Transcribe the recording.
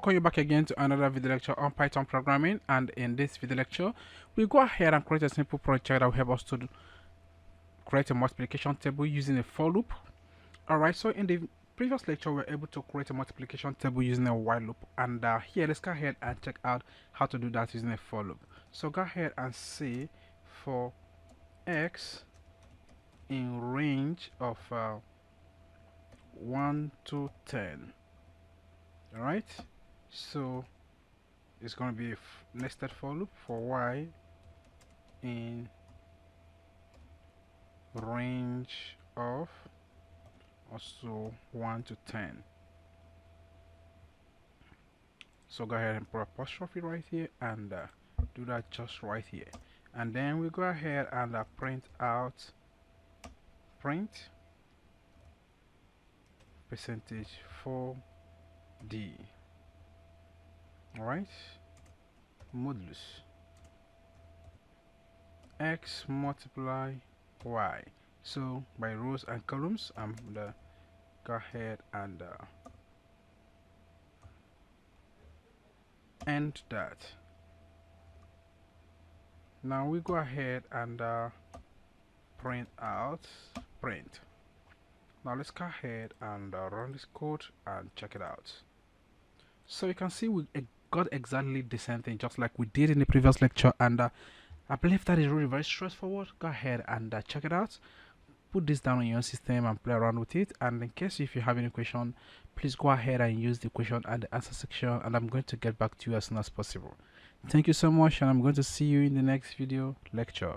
welcome you back again to another video lecture on Python programming. And in this video lecture, we go ahead and create a simple project that will help us to create a multiplication table using a for loop. Alright, so in the previous lecture, we were able to create a multiplication table using a while loop. And here, let's go ahead and check out how to do that using a for loop. So go ahead and say for x in range of 1 to 10. All right, so it's going to be a nested for loop for y in range of also 1 to 10. So go ahead and put apostrophe right here and do that just right here, and then we go ahead and print out percentage 4d. Alright, modulus x multiply y. So by rows and columns, I'm gonna go ahead and end that. Now we go ahead and print. Now let's go ahead and run this code and check it out. So you can see we got exactly the same thing just like we did in the previous lecture, and I believe that is really very straightforward. Go ahead and check it out. Put this down on your system and play around with it, and in case if you have any question, please go ahead and use the question and the answer section, and I'm going to get back to you as soon as possible. Thank you so much, and I'm going to see you in the next video lecture.